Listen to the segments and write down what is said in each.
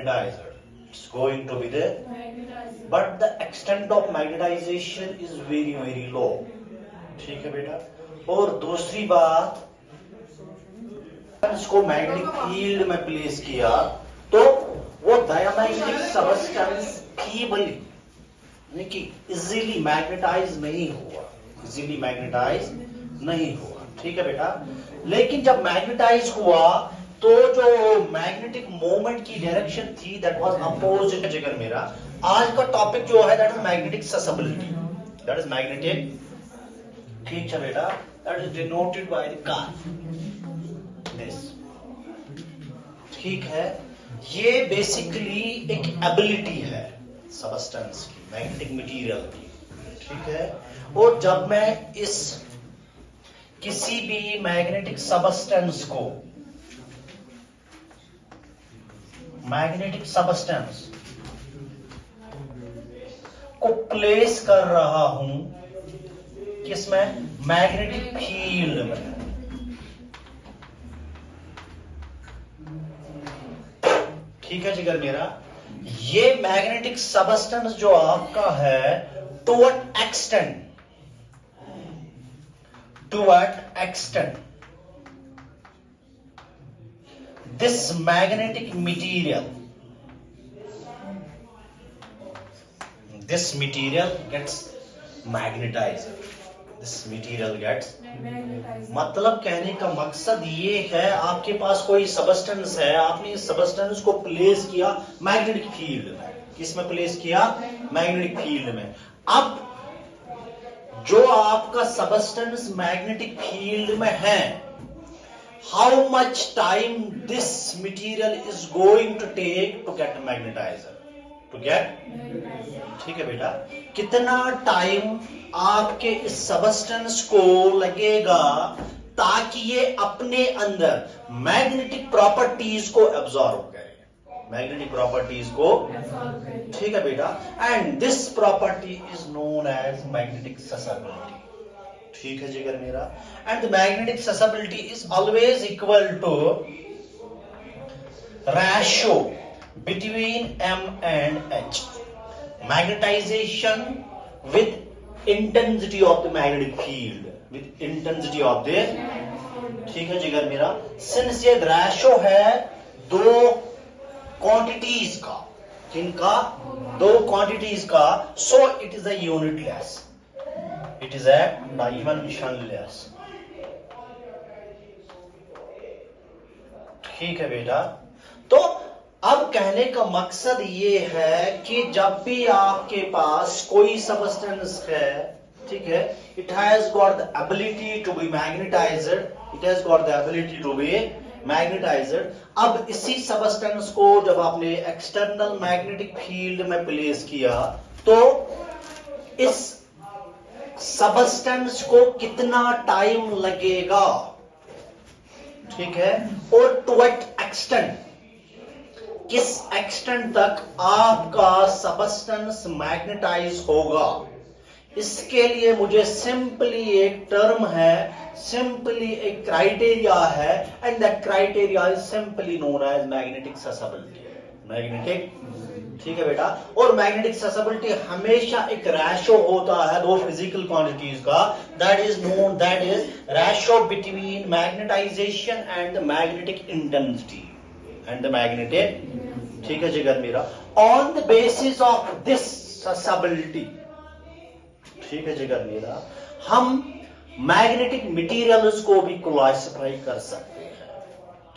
magnetized. It's going to be there, but the extent of magnetization is very very low. ठीक है बेटा। और दूसरी बात, इसको मैग्नेटिक फील्ड में प्लेस किया तो वो डायमैग्नेटिक सबस्टेंस फीबली यानी कि इजीली मैग्नेटाइज नहीं हुआ, इजीली मैग्नेटाइज नहीं हुआ। ठीक है बेटा। लेकिन जब मैग्नेटाइज हुआ तो जो मैग्नेटिक मोमेंट की डायरेक्शन थी दैट वाज अपोजिट। जिगर मेरा आज का टॉपिक जो है that is magnetic susceptibility, that is magnetic. ठीक है बेटा। That is denoted by the car this. ठीक है। ये बेसिकली एक एबिलिटी है सबस्टेंस की, मैग्नेटिक मटेरियल की। ठीक है। और जब मैं इस किसी भी मैग्नेटिक सबस्टेंस को, मैग्नेटिक सबस्टेंस को प्लेस कर रहा हूं किसमें, मैग्नेटिक फील्ड में। ठीक है जिगर मेरा। ये मैग्नेटिक सबस्टेंस जो आपका है toward extend this magnetic material gets magnetized, this material gets मतलब कहने का मकसद ये है, आपके पास कोई सबस्टेंस है, आपने इस सबस्टेंस को प्लेस किया मैग्नेटिक फील्ड में। किसमें प्लेस किया, मैग्नेटिक फील्ड में। अब जो आपका सबस्टेंस मैग्नेटिक फील्ड में है, how much time this material is going to take to get magnetizer, ठीक है बेटा। कितना टाइम आपके इस सबस्टेंस को लगेगा ताकि ये अपने अंदर मैग्नेटिक प्रॉपर्टीज को एब्जॉर्ब करे, मैग्नेटिक प्रॉपर्टीज को। ठीक है बेटा। And this property is known as magnetic susceptibility. ठीक है जिगर मेरा। And the magnetic susceptibility is always equal to ratio between M and H, magnetization with intensity of the magnetic field, with intensity of the. ठीक है जिगर मेरा। Since ये ratio है दो क्वांटिटीज का, किनका, दो क्वांटिटीज का, so it is a unitless, it is a dimensionless। ठीक है बेटा। तो अब कहने का मकसद ये है कि जब भी आपके पास कोई सबस्टेंस है, ठीक है, it has got the ability to be magnetized, it has got the ability to be magnetized। अब इसी सबस्टेंस को जब आपने एक्सटर्नल मैग्नेटिक फील्ड में प्लेस किया तो इस सबस्टेंस को कितना टाइम लगेगा, ठीक है, और टू व्हाट एक्सटेंट, किस एक्सटेंट तक आपका सबस्टेंस मैग्नेटाइज होगा, इसके लिए मुझे सिंपली एक टर्म है, सिंपली एक क्राइटेरिया है, and that criteria is simply known as magnetic susceptibility, magnetic. ठीक है बेटा। और मैग्नेटिक ससेबिलिटी हमेशा एक रेशियो होता है दो फिजिकल क्वांटिटीज का, that is known, that is ratio between magnetization and the magnetic intensity and the magnetic. ठीक है जिगर मेरा। On the basis of this susceptibility, ठीक है जिगर मेरा, हम मैग्नेटिक मटेरियल्स को भी क्लासिफाई कर सकते हैं।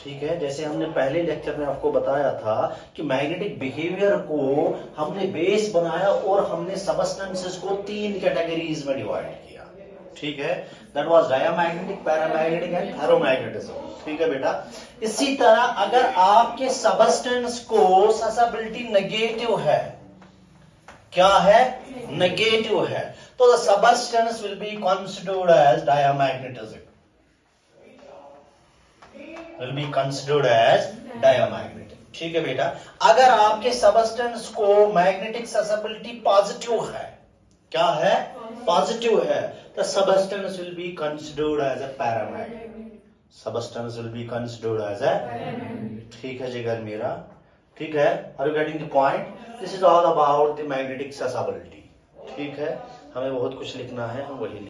ठीक है। जैसे हमने पहले लेक्चर में आपको बताया था कि मैग्नेटिक बिहेवियर को हमने बेस बनाया और हमने सबस्टेंसेस को तीन कैटेगरीज में डिवाइड किया। ठीक है। That was diamagnetic, paramagnetic and ferromagnetism. ठीक है बेटा। इसी तरह अगर आपके सबस्टेंस को ससेबिलिटी नेगेटिव है, क्या है, नेगेटिव है, तो the substance will be considered as diamagnetism, will be considered as diamagnetic। ठीक है बेटा। अगर आपके सबस्टेंस को मैग्नेटिक ससेबिलिटी पॉजिटिव है, क्या है, पॉजिटिव है, तो substance will be considered as a paramagnetic, substance will be considered as a. ठीक है जिगर मेरा। ठीक है, are you getting the point? This is all about the magnetic susceptibility. ठीक है, हमें बहुत कुछ लिखना है, हम वही